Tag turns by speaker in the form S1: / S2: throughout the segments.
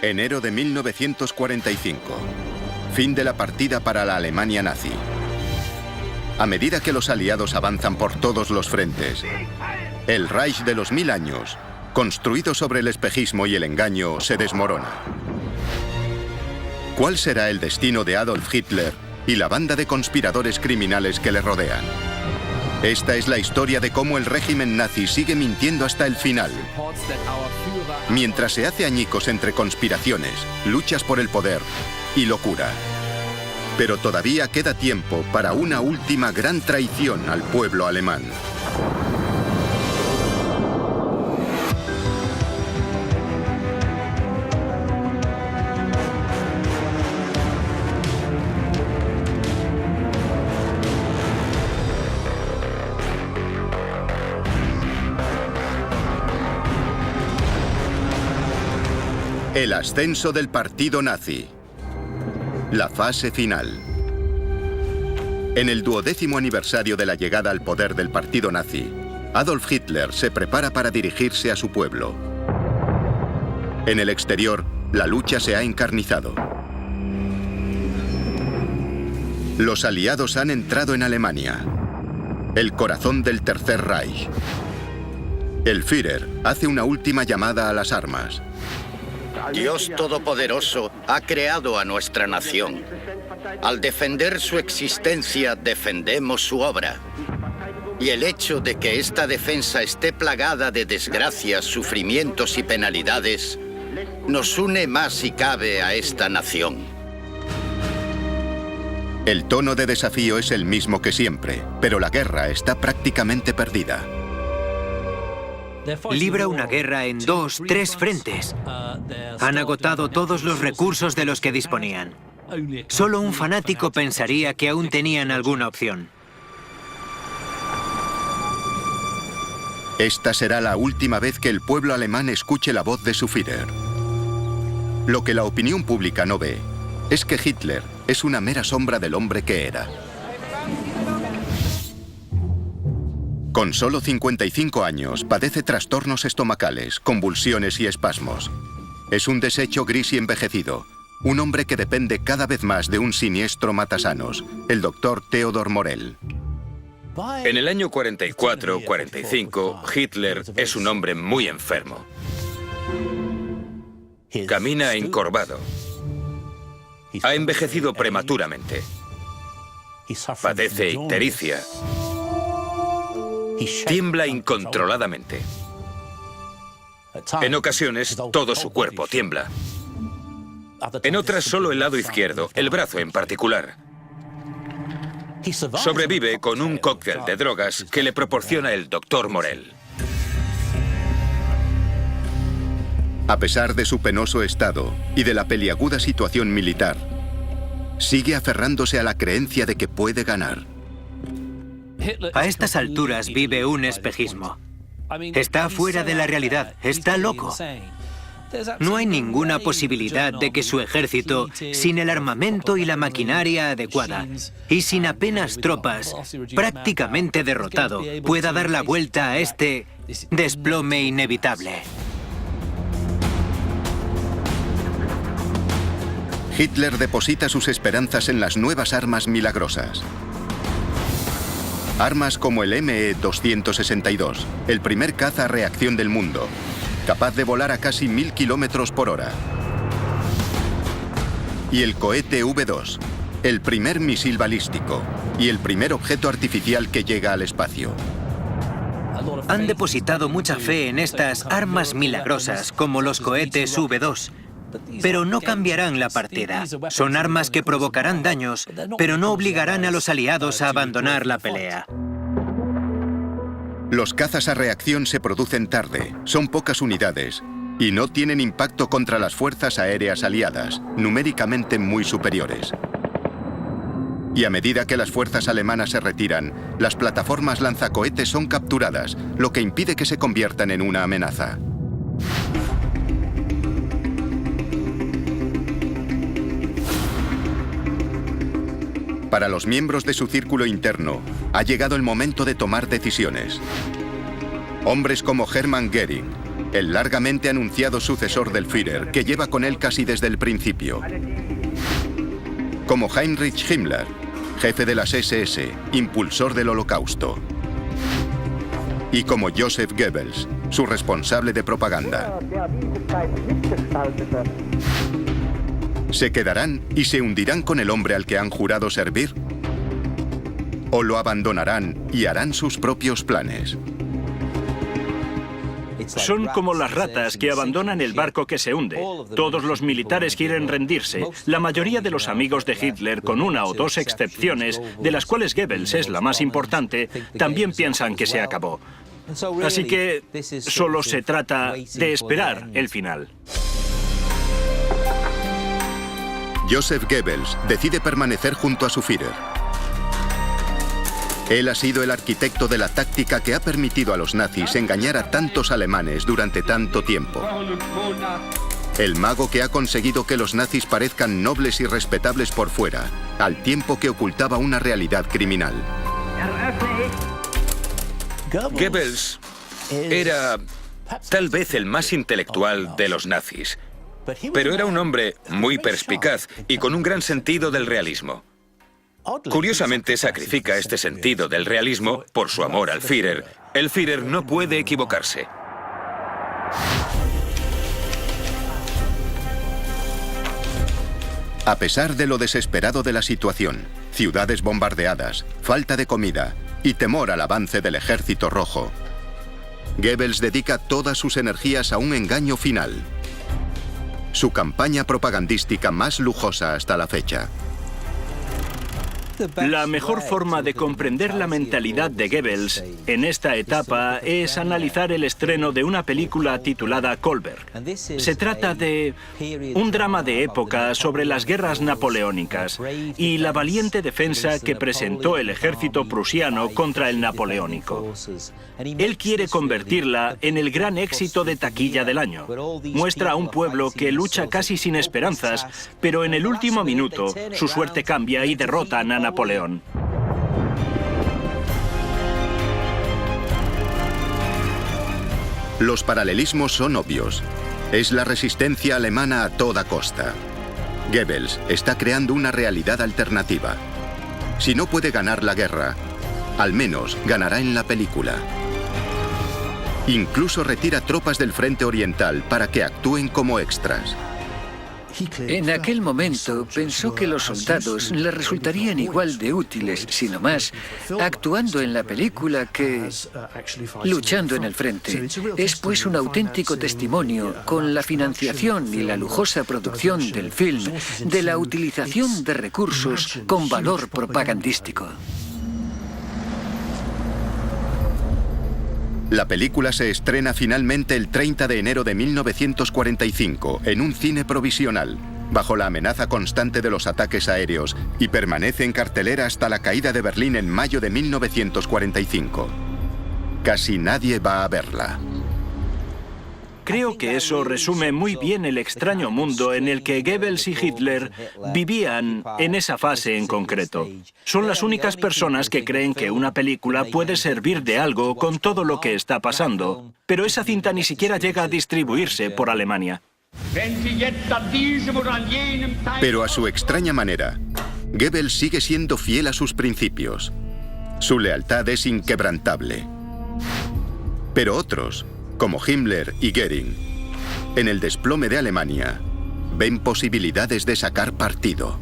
S1: Enero de 1945. Fin de la partida para la Alemania nazi. A medida que los aliados avanzan por todos los frentes, el Reich de los 1000 años, construido sobre el espejismo y el engaño, se desmorona. ¿Cuál será el destino de Adolf Hitler y la banda de conspiradores criminales que le rodean? Esta es la historia de cómo el régimen nazi sigue mintiendo hasta el final. Mientras se hace añicos entre conspiraciones, luchas por el poder y locura. Pero todavía queda tiempo para una última gran traición al pueblo alemán. El ascenso del partido nazi. La fase final. En el 12º aniversario de la llegada al poder del partido nazi, Adolf Hitler se prepara para dirigirse a su pueblo. En el exterior, la lucha se ha encarnizado. Los aliados han entrado en Alemania, el corazón del Tercer Reich. El Führer hace una última llamada a las armas.
S2: Dios Todopoderoso ha creado a nuestra nación. Al defender su existencia, defendemos su obra. Y el hecho de que esta defensa esté plagada de desgracias, sufrimientos y penalidades, nos une más si cabe a esta nación.
S1: El tono de desafío es el mismo que siempre, pero la guerra está prácticamente perdida.
S3: Libra una guerra en 2, 3 frentes. Han agotado todos los recursos de los que disponían. Solo un fanático pensaría que aún tenían alguna opción.
S1: Esta será la última vez que el pueblo alemán escuche la voz de su Führer. Lo que la opinión pública no ve es que Hitler es una mera sombra del hombre que era. Con solo 55 años, padece trastornos estomacales, convulsiones y espasmos. Es un desecho gris y envejecido, un hombre que depende cada vez más de un siniestro matasanos, el doctor Theodor Morell.
S4: En el año 44-45, Hitler es un hombre muy enfermo. Camina encorvado. Ha envejecido prematuramente. Padece ictericia. Tiembla incontroladamente. En ocasiones, todo su cuerpo tiembla. En otras, solo el lado izquierdo, el brazo en particular. Sobrevive con un cóctel de drogas que le proporciona el doctor Morell.
S1: A pesar de su penoso estado y de la peliaguda situación militar, sigue aferrándose a la creencia de que puede ganar.
S3: A estas alturas vive un espejismo. Está fuera de la realidad, está loco. No hay ninguna posibilidad de que su ejército, sin el armamento y la maquinaria adecuada, y sin apenas tropas, prácticamente derrotado, pueda dar la vuelta a este desplome inevitable.
S1: Hitler deposita sus esperanzas en las nuevas armas milagrosas. Armas como el ME-262, el primer caza a reacción del mundo, capaz de volar a casi 1000 kilómetros por hora. Y el cohete V2, el primer misil balístico y el primer objeto artificial que llega al espacio.
S3: Han depositado mucha fe en estas armas milagrosas, como los cohetes V2, pero no cambiarán la partida. Son armas que provocarán daños, pero no obligarán a los aliados a abandonar la pelea.
S1: Los cazas a reacción se producen tarde, son pocas unidades y no tienen impacto contra las fuerzas aéreas aliadas, numéricamente muy superiores. Y a medida que las fuerzas alemanas se retiran, las plataformas lanzacohetes son capturadas, lo que impide que se conviertan en una amenaza. Para los miembros de su círculo interno, ha llegado el momento de tomar decisiones. Hombres como Hermann Göring, el largamente anunciado sucesor del Führer, que lleva con él casi desde el principio. Como Heinrich Himmler, jefe de las SS, impulsor del Holocausto. Y como Joseph Goebbels, su responsable de propaganda. ¿Se quedarán y se hundirán con el hombre al que han jurado servir? ¿O lo abandonarán y harán sus propios planes?
S5: Son como las ratas que abandonan el barco que se hunde. Todos los militares quieren rendirse. La mayoría de los amigos de Hitler, con una o dos excepciones, de las cuales Goebbels es la más importante, también piensan que se acabó. Así que solo se trata de esperar el final.
S1: Joseph Goebbels decide permanecer junto a su Führer. Él ha sido el arquitecto de la táctica que ha permitido a los nazis engañar a tantos alemanes durante tanto tiempo. El mago que ha conseguido que los nazis parezcan nobles y respetables por fuera, al tiempo que ocultaba una realidad criminal.
S4: Goebbels era tal vez el más intelectual de los nazis, pero era un hombre muy perspicaz y con un gran sentido del realismo. Curiosamente, sacrifica este sentido del realismo por su amor al Führer. El Führer no puede equivocarse.
S1: A pesar de lo desesperado de la situación, ciudades bombardeadas, falta de comida y temor al avance del Ejército Rojo, Goebbels dedica todas sus energías a un engaño final. Su campaña propagandística más lujosa hasta la fecha.
S5: La mejor forma de comprender la mentalidad de Goebbels en esta etapa es analizar el estreno de una película titulada Kolberg. Se trata de un drama de época sobre las guerras napoleónicas y la valiente defensa que presentó el ejército prusiano contra el napoleónico. Él quiere convertirla en el gran éxito de taquilla del año. Muestra a un pueblo que lucha casi sin esperanzas, pero en el último minuto su suerte cambia y derrotan a Napoleón.
S1: Los paralelismos son obvios. Es la resistencia alemana a toda costa. Goebbels está creando una realidad alternativa. Si no puede ganar la guerra, al menos ganará en la película. Incluso retira tropas del frente oriental para que actúen como extras.
S6: En aquel momento pensó que los soldados le resultarían igual de útiles, sino más, actuando en la película que luchando en el frente. Es pues un auténtico testimonio, con la financiación y la lujosa producción del film, de la utilización de recursos con valor propagandístico.
S1: La película se estrena finalmente el 30 de enero de 1945 en un cine provisional, bajo la amenaza constante de los ataques aéreos, y permanece en cartelera hasta la caída de Berlín en mayo de 1945. Casi nadie va a verla.
S5: Creo que eso resume muy bien el extraño mundo en el que Goebbels y Hitler vivían en esa fase en concreto. Son las únicas personas que creen que una película puede servir de algo con todo lo que está pasando, pero esa cinta ni siquiera llega a distribuirse por Alemania.
S1: Pero a su extraña manera, Goebbels sigue siendo fiel a sus principios. Su lealtad es inquebrantable. Pero otros, como Himmler y Göring, en el desplome de Alemania, ven posibilidades de sacar partido.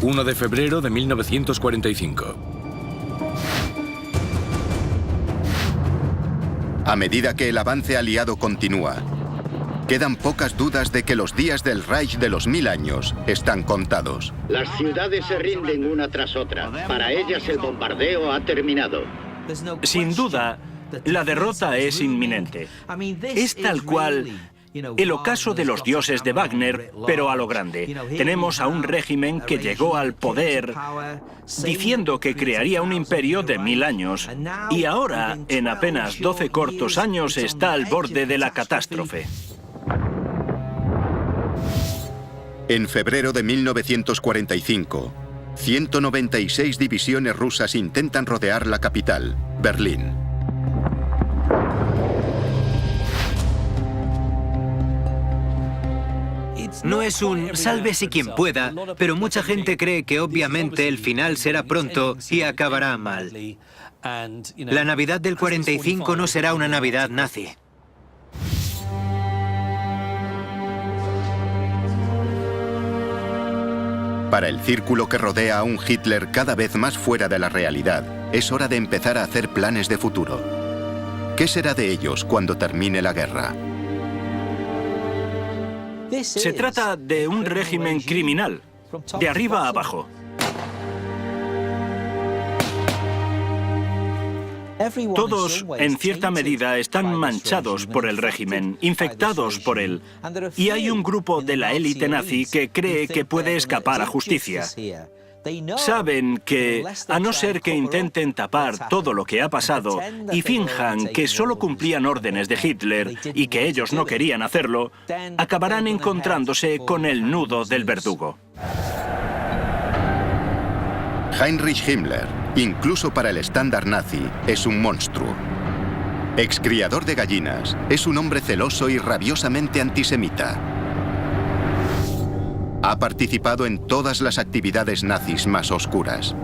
S7: ...1 de febrero de 1945.
S1: A medida que el avance aliado continúa, quedan pocas dudas de que los días del Reich de los 1000 años están contados.
S2: Las ciudades se rinden una tras otra. Para ellas el bombardeo ha terminado.
S5: Sin duda, la derrota es inminente. Es tal cual el ocaso de los dioses de Wagner, pero a lo grande. Tenemos a un régimen que llegó al poder diciendo que crearía un imperio de 1000 años, y ahora, en apenas 12 cortos años, está al borde de la catástrofe.
S1: En febrero de 1945, 196 divisiones rusas intentan rodear la capital, Berlín.
S3: No es un sálvese quien pueda, pero mucha gente cree que obviamente el final será pronto y acabará mal. La Navidad del 45 no será una Navidad nazi.
S1: Para el círculo que rodea a un Hitler cada vez más fuera de la realidad, es hora de empezar a hacer planes de futuro. ¿Qué será de ellos cuando termine la guerra?
S5: Se trata de un régimen criminal, de arriba a abajo. Todos, en cierta medida, están manchados por el régimen, infectados por él. Y hay un grupo de la élite nazi que cree que puede escapar a justicia. Saben que, a no ser que intenten tapar todo lo que ha pasado y finjan que solo cumplían órdenes de Hitler y que ellos no querían hacerlo, acabarán encontrándose con el nudo del verdugo.
S1: Heinrich Himmler, incluso para el estándar nazi, es un monstruo. Excriador de gallinas, es un hombre celoso y rabiosamente antisemita. Ha participado en todas las actividades nazis más oscuras.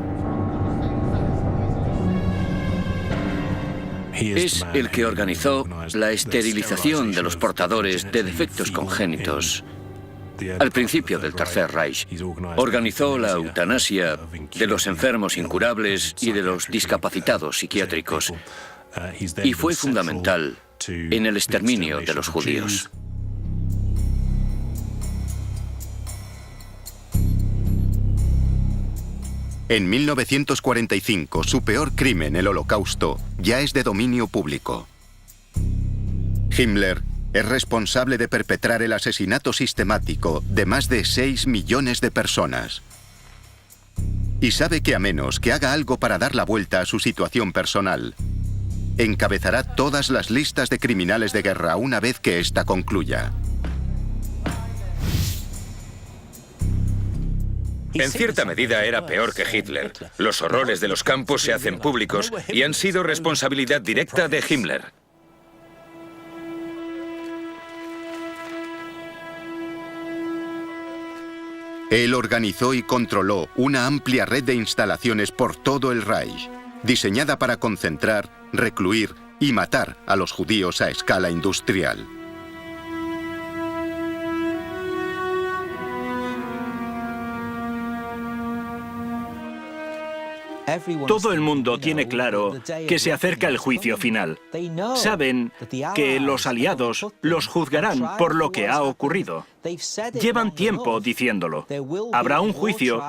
S8: Es el que organizó la esterilización de los portadores de defectos congénitos. Al principio del Tercer Reich, organizó la eutanasia de los enfermos incurables y de los discapacitados psiquiátricos, y fue fundamental en el exterminio de los judíos.
S1: En 1945, su peor crimen, el Holocausto, ya es de dominio público. Himmler es responsable de perpetrar el asesinato sistemático de más de 6 millones de personas. Y sabe que a menos que haga algo para dar la vuelta a su situación personal, encabezará todas las listas de criminales de guerra una vez que ésta concluya.
S4: En cierta medida era peor que Hitler. Los horrores de los campos se hacen públicos y han sido responsabilidad directa de Himmler.
S1: Él organizó y controló una amplia red de instalaciones por todo el Reich, diseñada para concentrar, recluir y matar a los judíos a escala industrial.
S5: Todo el mundo tiene claro que se acerca el juicio final. Saben que los aliados los juzgarán por lo que ha ocurrido. Llevan tiempo diciéndolo. Habrá un juicio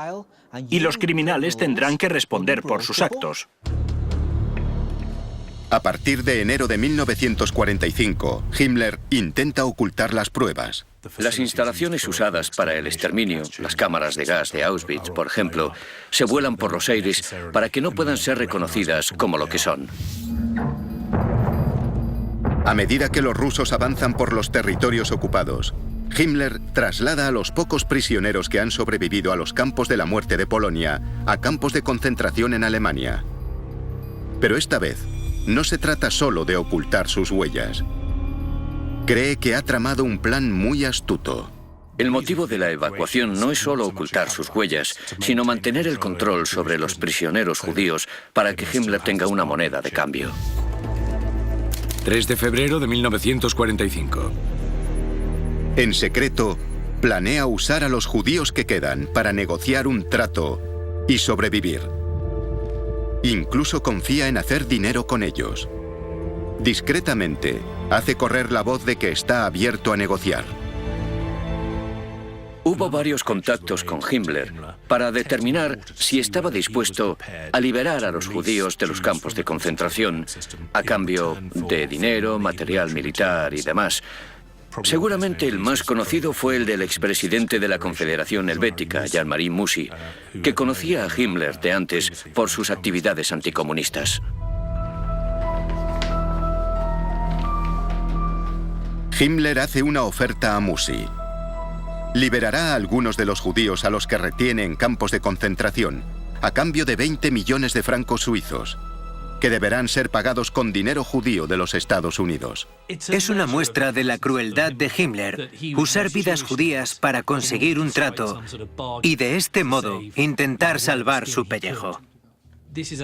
S5: y los criminales tendrán que responder por sus actos.
S1: A partir de enero de 1945, Himmler intenta ocultar las pruebas.
S8: Las instalaciones usadas para el exterminio, las cámaras de gas de Auschwitz, por ejemplo, se vuelan por los aires para que no puedan ser reconocidas como lo que son.
S1: A medida que los rusos avanzan por los territorios ocupados, Himmler traslada a los pocos prisioneros que han sobrevivido a los campos de la muerte de Polonia a campos de concentración en Alemania. Pero esta vez, no se trata solo de ocultar sus huellas. Cree que ha tramado un plan muy astuto.
S8: El motivo de la evacuación no es solo ocultar sus huellas, sino mantener el control sobre los prisioneros judíos para que Himmler tenga una moneda de cambio.
S7: 3 de febrero de 1945.
S1: En secreto, planea usar a los judíos que quedan para negociar un trato y sobrevivir. Incluso confía en hacer dinero con ellos. Discretamente, hace correr la voz de que está abierto a negociar.
S8: Hubo varios contactos con Himmler para determinar si estaba dispuesto a liberar a los judíos de los campos de concentración a cambio de dinero, material militar y demás. Seguramente el más conocido fue el del expresidente de la Confederación Helvética, Jean-Marie Mussy, que conocía a Himmler de antes por sus actividades anticomunistas.
S1: Himmler hace una oferta a Mussy. liberará a algunos de los judíos a los que retiene en campos de concentración, a cambio de 20 millones de francos suizos, que deberán ser pagados con dinero judío de los Estados Unidos.
S3: Es una muestra de la crueldad de Himmler usar vidas judías para conseguir un trato y de este modo intentar salvar su pellejo.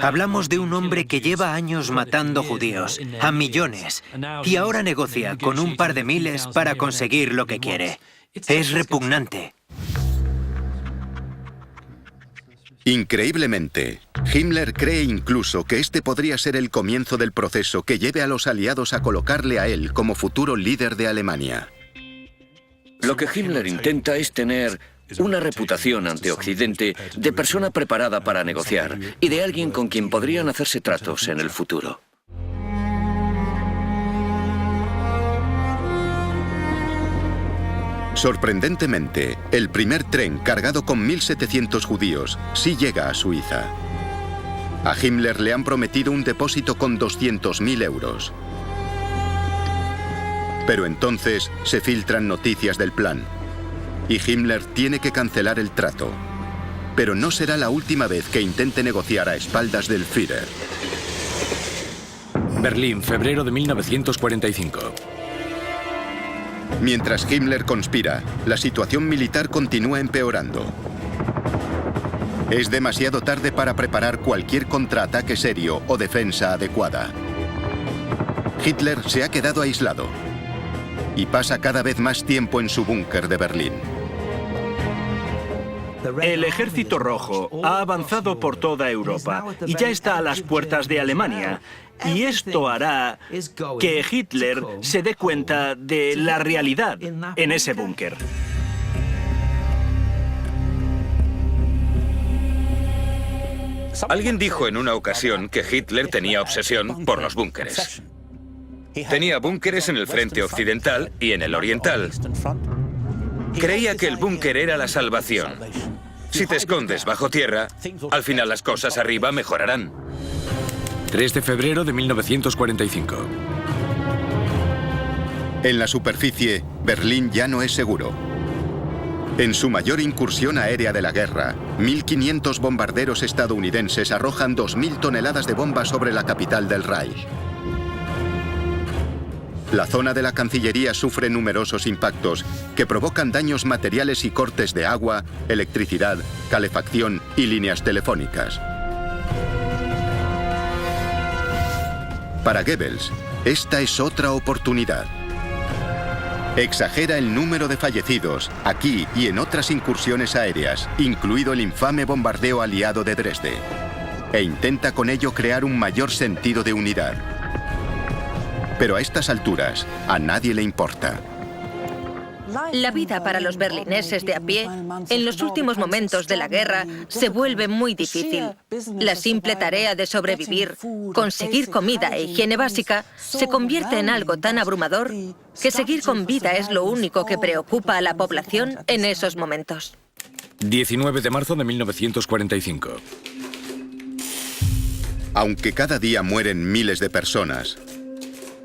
S3: Hablamos de un hombre que lleva años matando judíos, a millones, y ahora negocia con un par de miles para conseguir lo que quiere. Es repugnante.
S1: Increíblemente, Himmler cree incluso que este podría ser el comienzo del proceso que lleve a los aliados a colocarle a él como futuro líder de Alemania.
S8: Lo que Himmler intenta es tener una reputación ante Occidente de persona preparada para negociar y de alguien con quien podrían hacerse tratos en el futuro.
S1: Sorprendentemente, el primer tren cargado con 1.700 judíos sí llega a Suiza. A Himmler le han prometido un depósito con 200.000 euros. Pero entonces se filtran noticias del plan y Himmler tiene que cancelar el trato. Pero no será la última vez que intente negociar a espaldas del Führer.
S7: Berlín, febrero de 1945.
S1: Mientras Himmler conspira, la situación militar continúa empeorando. Es demasiado tarde para preparar cualquier contraataque serio o defensa adecuada. Hitler se ha quedado aislado y pasa cada vez más tiempo en su búnker de Berlín.
S5: El Ejército Rojo ha avanzado por toda Europa y ya está a las puertas de Alemania. Y esto hará que Hitler se dé cuenta de la realidad en ese búnker.
S4: Alguien dijo en una ocasión que Hitler tenía obsesión por los búnkeres. Tenía búnkeres en el frente occidental y en el oriental. Creía que el búnker era la salvación. Si te escondes bajo tierra, al final las cosas arriba mejorarán.
S7: 3 de febrero de 1945.
S1: En la superficie, Berlín ya no es seguro. En su mayor incursión aérea de la guerra, 1.500 bombarderos estadounidenses arrojan 2.000 toneladas de bombas sobre la capital del Reich. La zona de la Cancillería sufre numerosos impactos que provocan daños materiales y cortes de agua, electricidad, calefacción y líneas telefónicas. Para Goebbels, esta es otra oportunidad. Exagera el número de fallecidos aquí y en otras incursiones aéreas, incluido el infame bombardeo aliado de Dresde, e intenta con ello crear un mayor sentido de unidad. Pero a estas alturas, a nadie le importa.
S9: La vida para los berlineses de a pie, en los últimos momentos de la guerra, se vuelve muy difícil. La simple tarea de sobrevivir, conseguir comida e higiene básica, se convierte en algo tan abrumador que seguir con vida es lo único que preocupa a la población en esos momentos.
S7: 19 de marzo de 1945.
S1: Aunque cada día mueren miles de personas,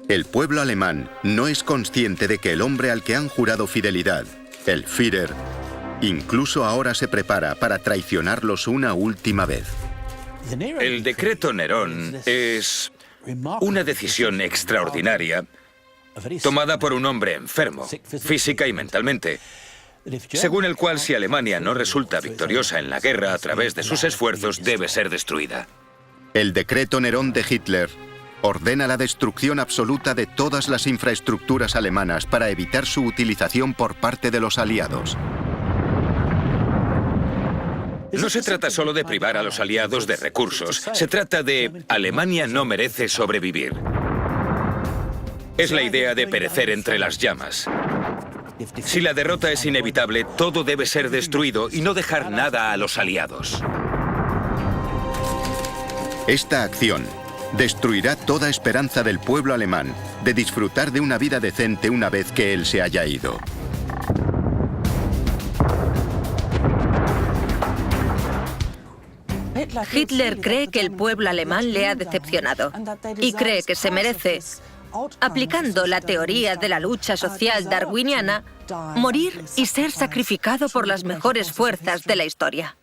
S1: el pueblo alemán no es consciente de que el hombre al que han jurado fidelidad, el Führer, incluso ahora se prepara para traicionarlos una última vez.
S4: El decreto Nerón es una decisión extraordinaria tomada por un hombre enfermo, física y mentalmente, según el cual si Alemania no resulta victoriosa en la guerra a través de sus esfuerzos, debe ser destruida.
S1: El decreto Nerón de Hitler ordena la destrucción absoluta de todas las infraestructuras alemanas para evitar su utilización por parte de los aliados.
S4: No se trata solo de privar a los aliados de recursos, se trata de Alemania no merece sobrevivir. Es la idea de perecer entre las llamas. Si la derrota es inevitable, todo debe ser destruido y no dejar nada a los aliados.
S1: Esta acción destruirá toda esperanza del pueblo alemán de disfrutar de una vida decente una vez que él se haya ido.
S9: Hitler cree que el pueblo alemán le ha decepcionado y cree que se merece aplicando la teoría de la lucha social darwiniana, morir y ser sacrificado por las mejores fuerzas de la historia.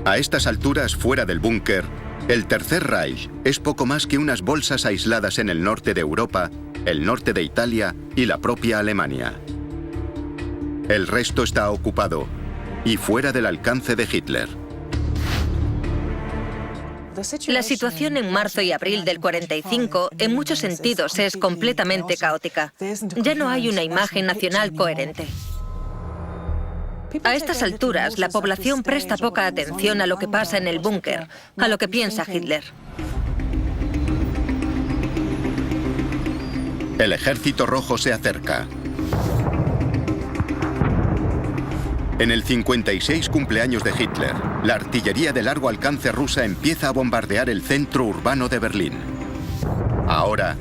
S1: A estas alturas, fuera del búnker, el Tercer Reich es poco más que unas bolsas aisladas en el norte de Europa, el norte de Italia y la propia Alemania. El resto está ocupado y fuera del alcance de Hitler.
S9: La situación en marzo y abril del 45 en muchos sentidos es completamente caótica. Ya no hay una imagen nacional coherente. A estas alturas, la población presta poca atención a lo que pasa en el búnker, a lo que piensa Hitler.
S1: El Ejército Rojo se acerca. En el 56 cumpleaños de Hitler, la artillería de largo alcance rusa empieza a bombardear el centro urbano de Berlín. Ahora,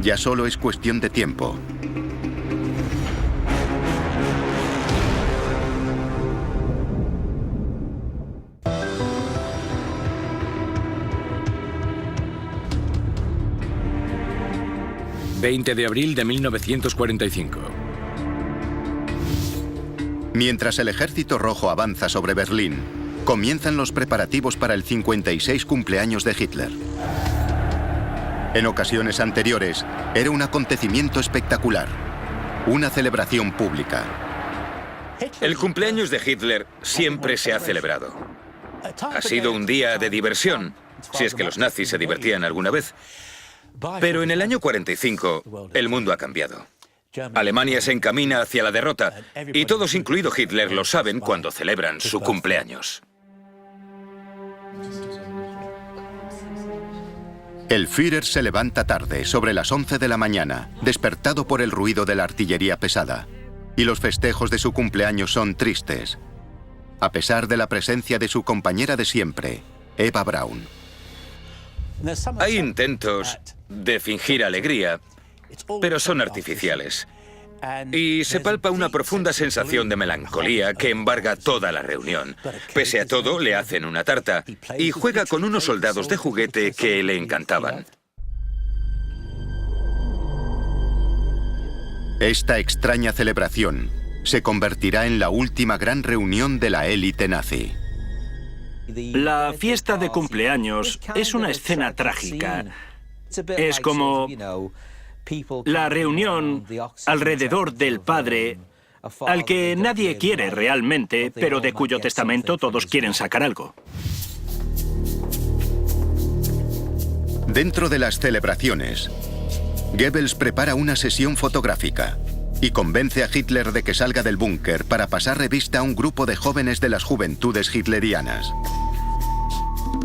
S1: ya solo es cuestión de tiempo.
S7: ...20 de abril de 1945.
S1: Mientras el Ejército Rojo avanza sobre Berlín, comienzan los preparativos para el 56 cumpleaños de Hitler. En ocasiones anteriores, era un acontecimiento espectacular, una celebración pública.
S4: El cumpleaños de Hitler siempre se ha celebrado. Ha sido un día de diversión, si es que los nazis se divertían alguna vez. Pero en el año 45, el mundo ha cambiado. Alemania se encamina hacia la derrota, y todos, incluido Hitler, lo saben cuando celebran su cumpleaños.
S1: El Führer se levanta tarde, sobre las 11 de la mañana, despertado por el ruido de la artillería pesada. Y los festejos de su cumpleaños son tristes, a pesar de la presencia de su compañera de siempre, Eva Braun.
S4: Hay intentos de fingir alegría, pero son artificiales. Y se palpa una profunda sensación de melancolía que embarga toda la reunión. Pese a todo, le hacen una tarta y juega con unos soldados de juguete que le encantaban.
S1: Esta extraña celebración se convertirá en la última gran reunión de la élite nazi.
S5: La fiesta de cumpleaños es una escena trágica. Es como la reunión alrededor del padre, al que nadie quiere realmente, pero de cuyo testamento todos quieren sacar algo.
S1: Dentro de las celebraciones, Goebbels prepara una sesión fotográfica y convence a Hitler de que salga del búnker para pasar revista a un grupo de jóvenes de las juventudes hitlerianas.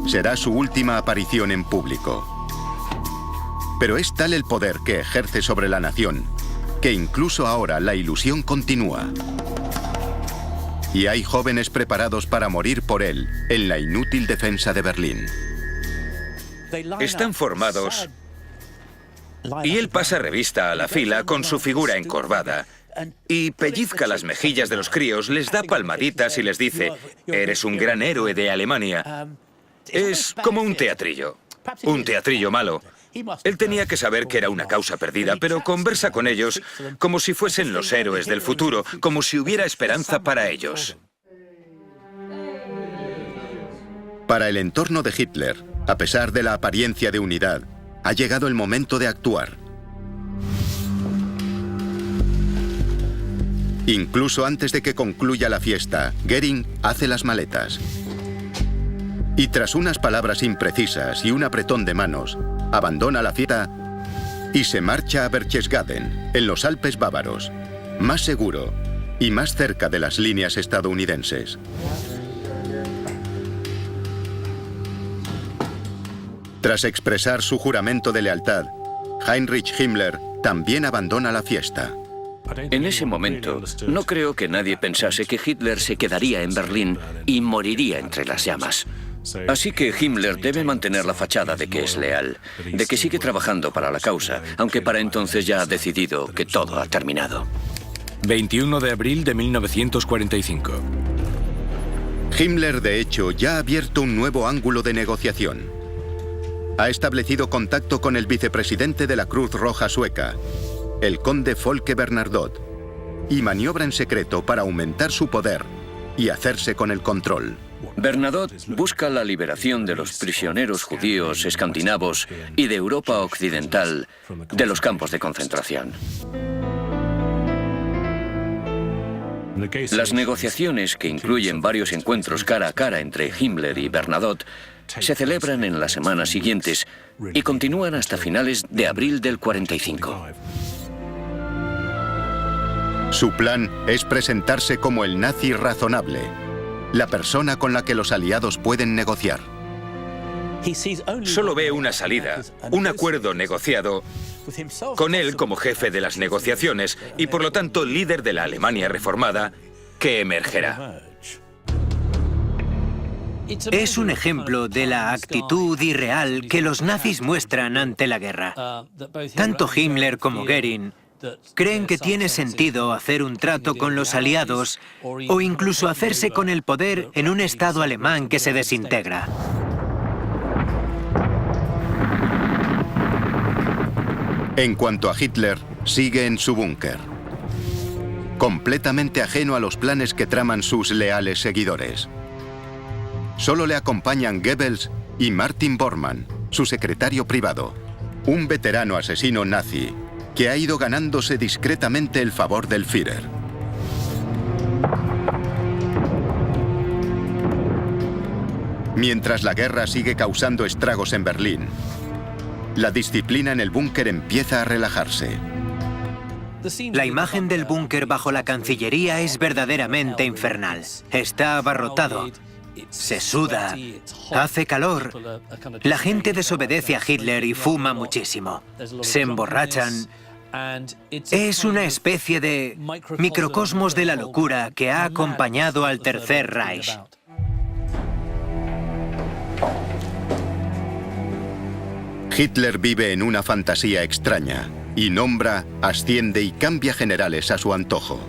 S1: Será su última aparición en público. Pero es tal el poder que ejerce sobre la nación, que incluso ahora la ilusión continúa. Y hay jóvenes preparados para morir por él en la inútil defensa de Berlín.
S4: Están formados y él pasa revista a la fila con su figura encorvada y pellizca las mejillas de los críos, les da palmaditas y les dice: «Eres un gran héroe de Alemania». Es como un teatrillo malo. Él tenía que saber que era una causa perdida, pero conversa con ellos como si fuesen los héroes del futuro, como si hubiera esperanza para ellos.
S1: Para el entorno de Hitler, a pesar de la apariencia de unidad, ha llegado el momento de actuar. Incluso antes de que concluya la fiesta, Göring hace las maletas. Y tras unas palabras imprecisas y un apretón de manos, abandona la fiesta y se marcha a Berchtesgaden, en los Alpes bávaros, más seguro y más cerca de las líneas estadounidenses. Tras expresar su juramento de lealtad, Heinrich Himmler también abandona la fiesta.
S8: En ese momento, no creo que nadie pensase que Hitler se quedaría en Berlín y moriría entre las llamas. Así que Himmler debe mantener la fachada de que es leal, de que sigue trabajando para la causa, aunque para entonces ya ha decidido que todo ha terminado.
S7: 21 de abril de 1945.
S1: Himmler, de hecho, ya ha abierto un nuevo ángulo de negociación. ha establecido contacto con el vicepresidente de la Cruz Roja Sueca, el conde Folke Bernadotte, y maniobra en secreto para aumentar su poder y hacerse con el control.
S8: Bernadotte busca la liberación de los prisioneros judíos escandinavos y de Europa Occidental de los campos de concentración. Las negociaciones, que incluyen varios encuentros cara a cara entre Himmler y Bernadotte, se celebran en las semanas siguientes y continúan hasta finales de abril del 45.
S1: Su plan es presentarse como el nazi razonable, la persona con la que los aliados pueden negociar.
S4: Solo ve una salida, un acuerdo negociado, con él como jefe de las negociaciones y por lo tanto líder de la Alemania reformada, que emergerá.
S3: Es un ejemplo de la actitud irreal que los nazis muestran ante la guerra. Tanto Himmler como Göring creen que tiene sentido hacer un trato con los aliados o incluso hacerse con el poder en un Estado alemán que se desintegra.
S1: En cuanto a Hitler, sigue en su búnker, completamente ajeno a los planes que traman sus leales seguidores. Solo le acompañan Goebbels y Martin Bormann, su secretario privado, un veterano asesino nazi que ha ido ganándose discretamente el favor del Führer. Mientras la guerra sigue causando estragos en Berlín, la disciplina en el búnker empieza a relajarse.
S3: La imagen del búnker bajo la Cancillería es verdaderamente infernal. Está abarrotado. Se suda, hace calor. La gente desobedece a Hitler y fuma muchísimo. Se emborrachan. Es una especie de microcosmos de la locura que ha acompañado al Tercer Reich.
S1: Hitler vive en una fantasía extraña y nombra, asciende y cambia generales a su antojo.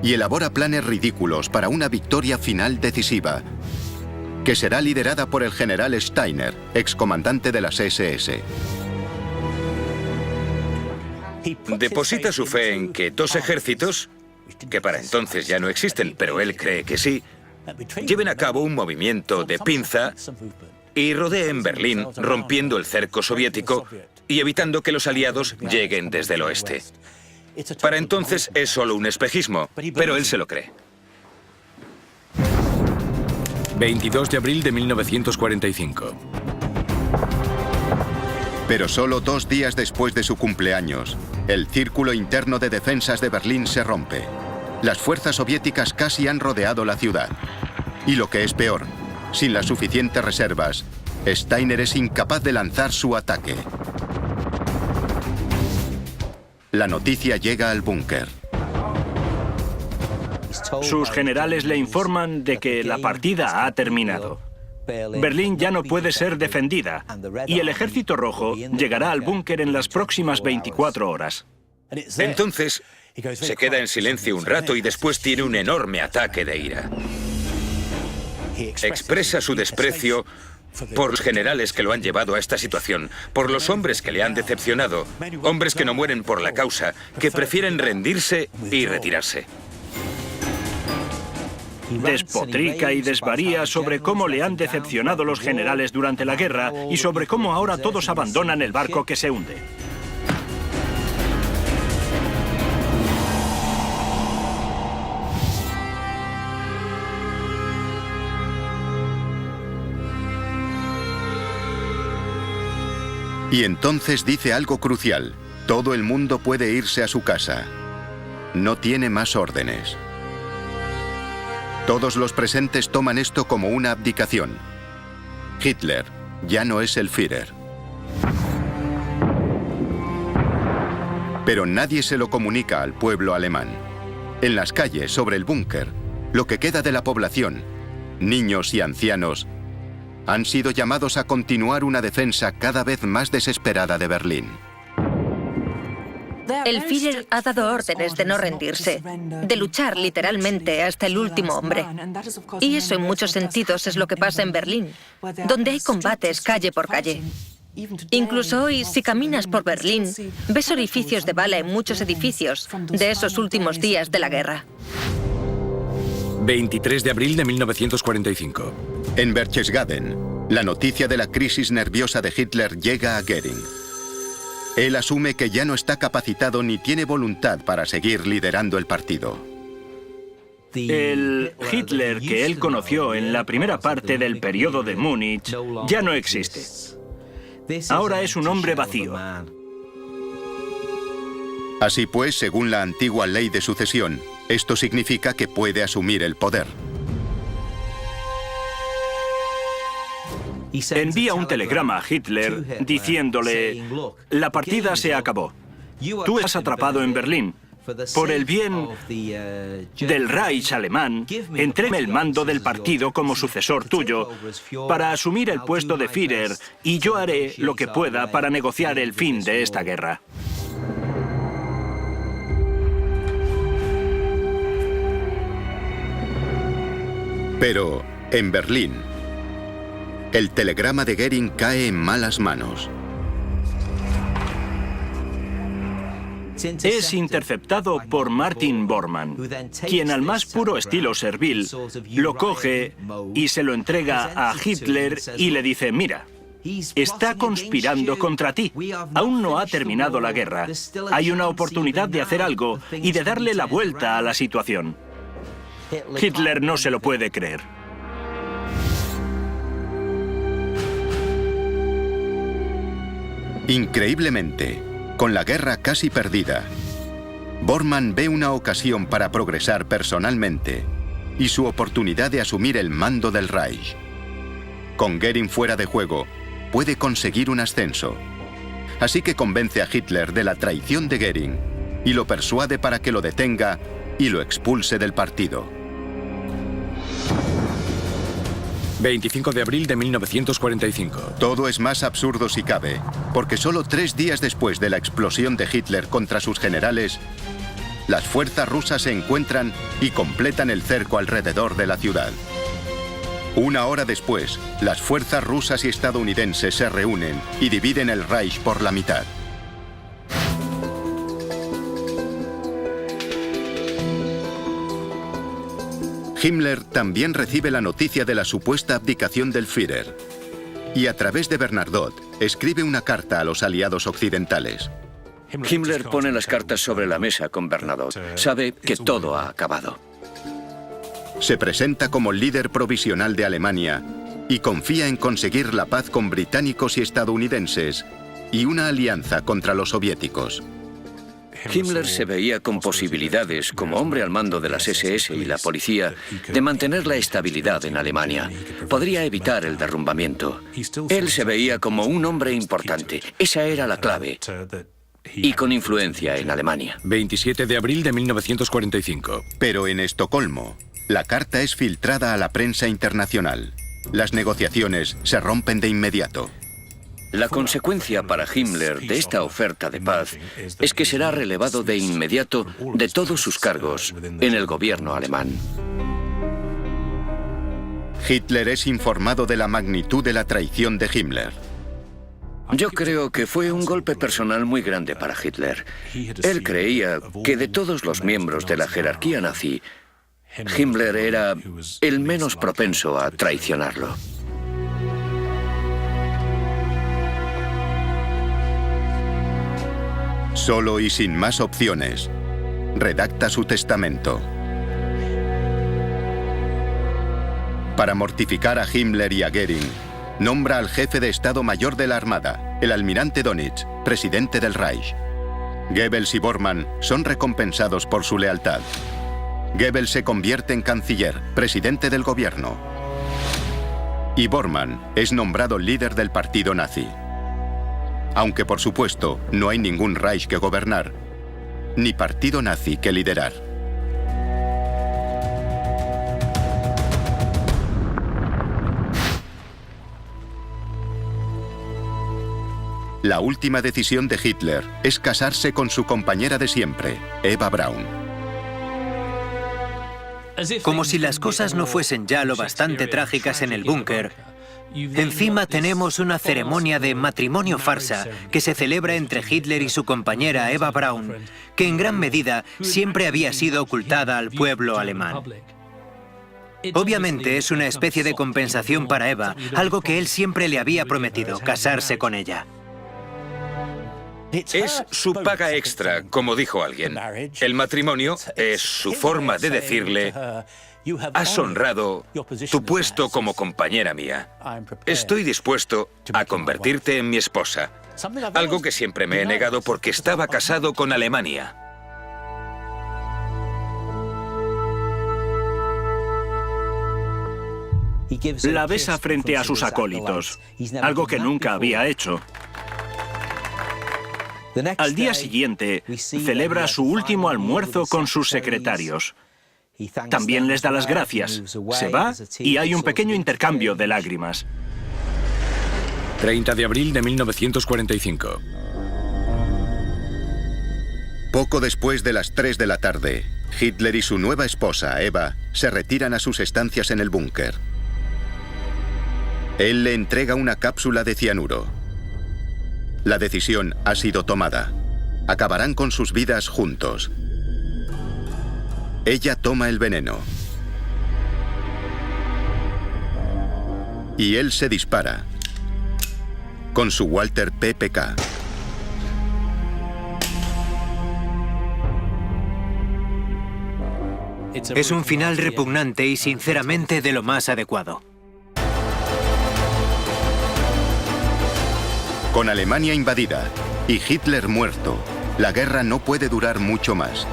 S1: Y elabora planes ridículos para una victoria final decisiva, que será liderada por el general Steiner, excomandante de las SS.
S4: Deposita su fe en que dos ejércitos, que para entonces ya no existen, pero él cree que sí, lleven a cabo un movimiento de pinza y rodeen Berlín, rompiendo el cerco soviético y evitando que los aliados lleguen desde el oeste. Para entonces es solo un espejismo, pero él se lo cree.
S7: 22 de abril de 1945.
S1: Pero solo 2 días después de su cumpleaños, el círculo interno de defensas de Berlín se rompe. Las fuerzas soviéticas casi han rodeado la ciudad. Y lo que es peor, sin las suficientes reservas, Steiner es incapaz de lanzar su ataque. La noticia llega al búnker.
S5: Sus generales le informan de que la partida ha terminado. Berlín ya no puede ser defendida y el Ejército Rojo llegará al búnker en las próximas 24 horas.
S4: Entonces, se queda en silencio un rato y después tiene un enorme ataque de ira. Expresa su desprecio por los generales que lo han llevado a esta situación, por los hombres que le han decepcionado, hombres que no mueren por la causa, que prefieren rendirse y retirarse.
S5: Despotrica y desvaría sobre cómo le han decepcionado los generales durante la guerra y sobre cómo ahora todos abandonan el barco que se hunde.
S1: Y entonces dice algo crucial. Todo el mundo puede irse a su casa. No tiene más órdenes. Todos los presentes toman esto como una abdicación. Hitler ya no es el Führer. Pero nadie se lo comunica al pueblo alemán. En las calles, sobre el búnker, lo que queda de la población, niños y ancianos, han sido llamados a continuar una defensa cada vez más desesperada de Berlín.
S9: El Führer ha dado órdenes de no rendirse, de luchar literalmente hasta el último hombre. Y eso en muchos sentidos es lo que pasa en Berlín, donde hay combates calle por calle. Incluso hoy, si caminas por Berlín, ves orificios de bala en muchos edificios de esos últimos días de la guerra.
S7: 23 de abril de 1945.
S1: En Berchtesgaden, la noticia de la crisis nerviosa de Hitler llega a Göring. Él asume que ya no está capacitado ni tiene voluntad para seguir liderando el partido.
S5: El Hitler que él conoció en la primera parte del periodo de Múnich ya no existe. Ahora es un hombre vacío.
S1: Así pues, según la antigua ley de sucesión, esto significa que puede asumir el poder.
S5: Envía un telegrama a Hitler diciéndole: la partida se acabó. Tú estás atrapado en Berlín. Por el bien del Reich alemán, entrégame el mando del partido como sucesor tuyo para asumir el puesto de Führer, y yo haré lo que pueda para negociar el fin de esta guerra.
S1: Pero, en Berlín, el telegrama de Göring cae en malas manos.
S5: Es interceptado por Martin Bormann, quien al más puro estilo servil lo coge y se lo entrega a Hitler y le dice: mira, está conspirando contra ti. Aún no ha terminado la guerra. Hay una oportunidad de hacer algo y de darle la vuelta a la situación. Hitler no se lo puede creer.
S1: Increíblemente, con la guerra casi perdida, Bormann ve una ocasión para progresar personalmente y su oportunidad de asumir el mando del Reich. Con Göring fuera de juego, puede conseguir un ascenso. Así que convence a Hitler de la traición de Göring y lo persuade para que lo detenga y lo expulse del partido.
S7: 25 de abril de 1945.
S1: Todo es más absurdo si cabe, porque solo 3 días después de la explosión de Hitler contra sus generales, las fuerzas rusas se encuentran y completan el cerco alrededor de la ciudad. 1 hora después, las fuerzas rusas y estadounidenses se reúnen y dividen el Reich por la mitad. Himmler también recibe la noticia de la supuesta abdicación del Führer y a través de Bernadotte escribe una carta a los aliados occidentales.
S8: Himmler pone las cartas sobre la mesa con Bernadotte. Sabe que todo ha acabado.
S1: Se presenta como líder provisional de Alemania y confía en conseguir la paz con británicos y estadounidenses y una alianza contra los soviéticos.
S8: Himmler se veía con posibilidades, como hombre al mando de las SS y la policía, de mantener la estabilidad en Alemania. Podría evitar el derrumbamiento. Él se veía como un hombre importante. Esa era la clave. Y con influencia en Alemania.
S7: 27 de abril de 1945.
S1: Pero en Estocolmo, la carta es filtrada a la prensa internacional. Las negociaciones se rompen de inmediato.
S8: La consecuencia para Himmler de esta oferta de paz es que será relevado de inmediato de todos sus cargos en el gobierno alemán.
S1: Hitler es informado de la magnitud de la traición de Himmler.
S8: Yo creo que fue un golpe personal muy grande para Hitler. Él creía que de todos los miembros de la jerarquía nazi, Himmler era el menos propenso a traicionarlo.
S1: Solo y sin más opciones, redacta su testamento. Para mortificar a Himmler y a Göring, nombra al jefe de Estado Mayor de la Armada, el almirante Dönitz, presidente del Reich. Goebbels y Bormann son recompensados por su lealtad. Goebbels se convierte en canciller, presidente del gobierno. Y Bormann es nombrado líder del partido nazi. Aunque, por supuesto, no hay ningún Reich que gobernar, ni partido nazi que liderar. La última decisión de Hitler es casarse con su compañera de siempre, Eva Braun.
S3: Como si las cosas no fuesen ya lo bastante trágicas en el búnker, Encima tenemos una ceremonia de matrimonio farsa que se celebra entre Hitler y su compañera Eva Braun, que en gran medida siempre había sido ocultada al pueblo alemán. Obviamente es una especie de compensación para Eva, algo que él siempre le había prometido, casarse con ella.
S4: Es su paga extra, como dijo alguien. El matrimonio es su forma de decirle: has honrado tu puesto como compañera mía. Estoy dispuesto a convertirte en mi esposa. Algo que siempre me he negado porque estaba casado con Alemania.
S5: La besa frente a sus acólitos, algo que nunca había hecho. Al día siguiente, celebra su último almuerzo con sus secretarios. También les da las gracias. Se va y hay un pequeño intercambio de lágrimas.
S7: 30 de abril de 1945.
S1: Poco después de las 3 de la tarde, Hitler y su nueva esposa, Eva, se retiran a sus estancias en el búnker. Él le entrega una cápsula de cianuro. La decisión ha sido tomada. Acabarán con sus vidas juntos. Ella toma el veneno. Y él se dispara con su Walther PPK.
S3: Es un final repugnante y sinceramente de lo más adecuado.
S1: Con Alemania invadida y Hitler muerto, la guerra no puede durar mucho más.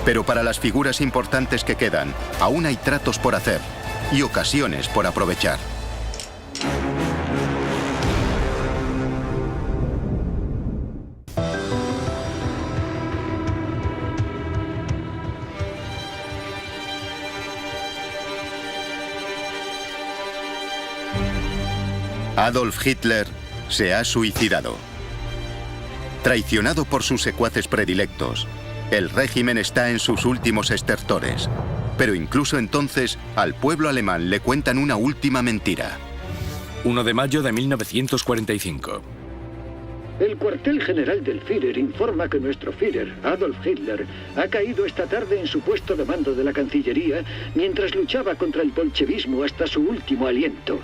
S1: Pero para las figuras importantes que quedan, aún hay tratos por hacer y ocasiones por aprovechar. Adolf Hitler se ha suicidado. Traicionado por sus secuaces predilectos, el régimen está en sus últimos estertores. Pero incluso entonces, al pueblo alemán le cuentan una última mentira.
S7: 1 de mayo de 1945.
S10: El cuartel general del Führer informa que nuestro Führer, Adolf Hitler, ha caído esta tarde en su puesto de mando de la Cancillería mientras luchaba contra el bolchevismo hasta su último aliento.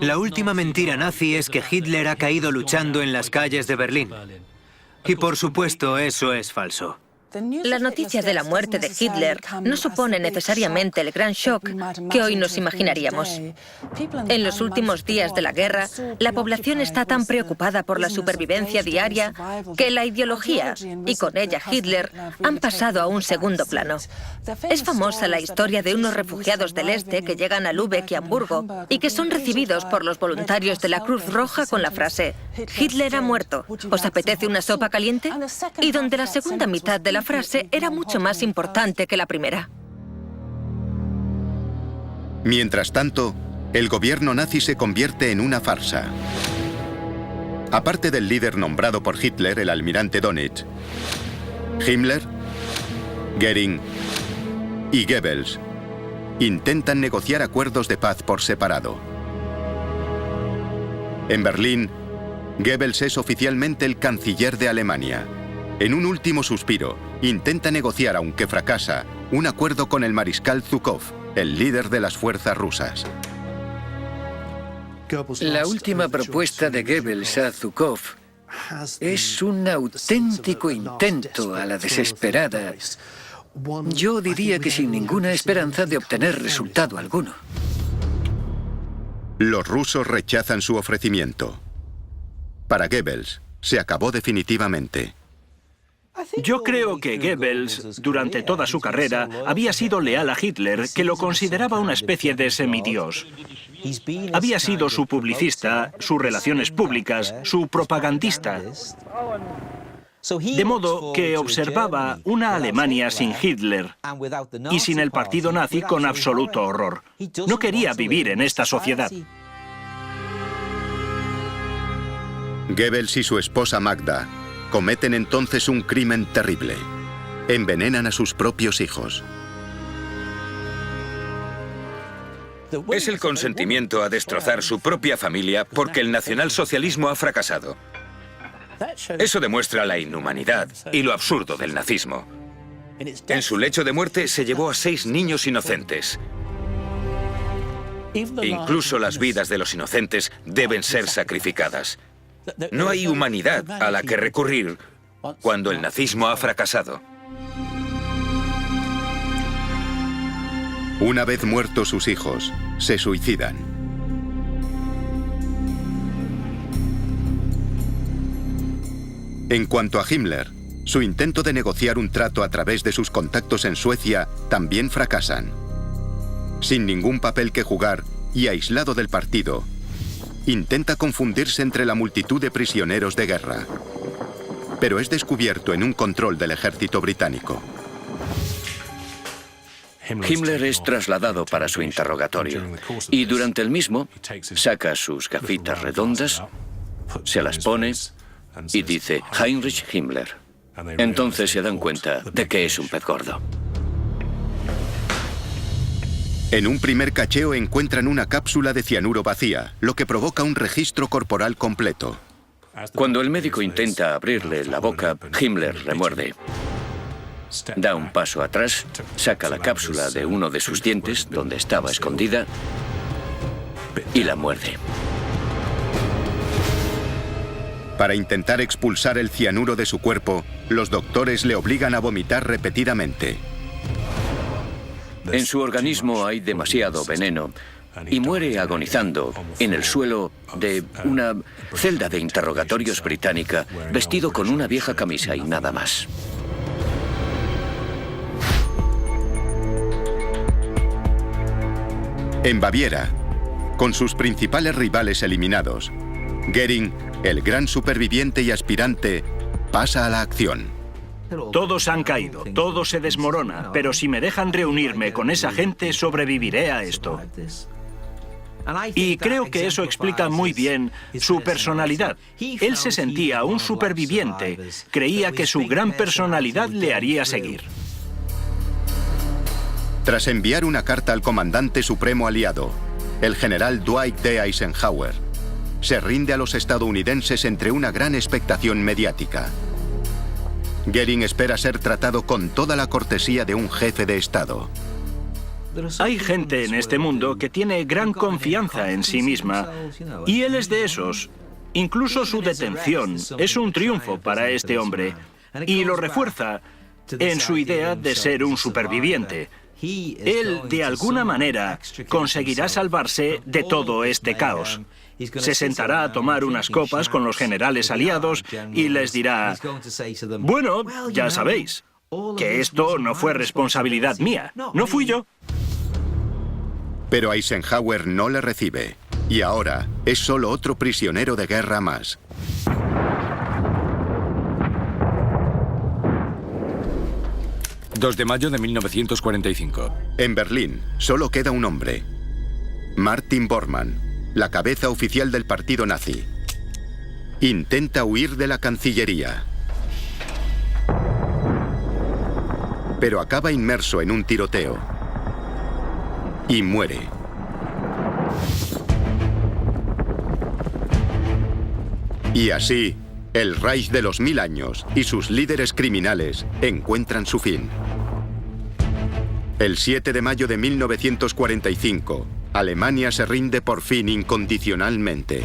S3: La última mentira nazi es que Hitler ha caído luchando en las calles de Berlín. Y por supuesto, eso es falso.
S9: La noticia de la muerte de Hitler no supone necesariamente el gran shock que hoy nos imaginaríamos. En los últimos días de la guerra, la población está tan preocupada por la supervivencia diaria que la ideología, y con ella Hitler, han pasado a un segundo plano. Es famosa la historia de unos refugiados del este que llegan a Lübeck y Hamburgo y que son recibidos por los voluntarios de la Cruz Roja con la frase: «Hitler ha muerto, ¿os apetece una sopa caliente?», y donde la segunda mitad de la frase era mucho más importante que la primera.
S1: Mientras tanto, el gobierno nazi se convierte en una farsa. Aparte del líder nombrado por Hitler, el almirante Dönitz, Himmler, Göring y Goebbels intentan negociar acuerdos de paz por separado. En Berlín, Goebbels es oficialmente el canciller de Alemania. En un último suspiro, intenta negociar, aunque fracasa, un acuerdo con el mariscal Zhukov, el líder de las fuerzas rusas.
S6: La última propuesta de Goebbels a Zhukov es un auténtico intento a la desesperada. Yo diría que sin ninguna esperanza de obtener resultado alguno.
S1: Los rusos rechazan su ofrecimiento. Para Goebbels, se acabó definitivamente.
S5: Yo creo que Goebbels, durante toda su carrera, había sido leal a Hitler, que lo consideraba una especie de semidios. Había sido su publicista, sus relaciones públicas, su propagandista. De modo que observaba una Alemania sin Hitler y sin el partido nazi con absoluto horror. No quería vivir en esta sociedad.
S1: Goebbels y su esposa Magda cometen entonces un crimen terrible. Envenenan a sus propios hijos.
S4: Es el consentimiento a destrozar su propia familia porque el nacionalsocialismo ha fracasado. Eso demuestra la inhumanidad y lo absurdo del nazismo. En su lecho de muerte se llevó a 6 niños inocentes. Incluso las vidas de los inocentes deben ser sacrificadas. No hay humanidad a la que recurrir cuando el nazismo ha fracasado.
S1: Una vez muertos sus hijos, se suicidan. En cuanto a Himmler, su intento de negociar un trato a través de sus contactos en Suecia también fracasan. Sin ningún papel que jugar y aislado del partido, intenta confundirse entre la multitud de prisioneros de guerra. Pero es descubierto en un control del ejército británico.
S8: Himmler es trasladado para su interrogatorio y durante el mismo saca sus gafitas redondas, se las pone y dice Heinrich Himmler. Entonces se dan cuenta de que es un pez gordo.
S1: En un primer cacheo encuentran una cápsula de cianuro vacía, lo que provoca un registro corporal completo.
S8: Cuando el médico intenta abrirle la boca, Himmler remuerde. Da un paso atrás, saca la cápsula de uno de sus dientes, donde estaba escondida, y la muerde.
S1: Para intentar expulsar el cianuro de su cuerpo, los doctores le obligan a vomitar repetidamente.
S8: En su organismo hay demasiado veneno y muere agonizando en el suelo de una celda de interrogatorios británica, vestido con una vieja camisa y nada más.
S1: En Baviera, con sus principales rivales eliminados, Göring, el gran superviviente y aspirante, pasa a la acción.
S5: Todos han caído, todo se desmorona, pero si me dejan reunirme con esa gente, sobreviviré a esto. Y creo que eso explica muy bien su personalidad. Él se sentía un superviviente, creía que su gran personalidad le haría seguir.
S1: Tras enviar una carta al comandante supremo aliado, el general Dwight D. Eisenhower, se rinde a los estadounidenses entre una gran expectación mediática. Göring espera ser tratado con toda la cortesía de un jefe de Estado.
S5: Hay gente en este mundo que tiene gran confianza en sí misma, y él es de esos. Incluso su detención es un triunfo para este hombre, y lo refuerza en su idea de ser un superviviente. Él, de alguna manera, conseguirá salvarse de todo este caos. Se sentará a tomar unas copas con los generales aliados y les dirá: bueno, ya sabéis, que esto no fue responsabilidad mía, no fui yo.
S1: Pero Eisenhower no le recibe, y ahora es solo otro prisionero de guerra más.
S7: ...2 de mayo de 1945.
S1: En Berlín solo queda un hombre: Martin Bormann, la cabeza oficial del partido nazi. Intenta huir de la Cancillería, pero acaba inmerso en un tiroteo y muere. Y así, el Reich de los 1000 años y sus líderes criminales encuentran su fin. El 7 de mayo de 1945, Alemania se rinde por fin incondicionalmente.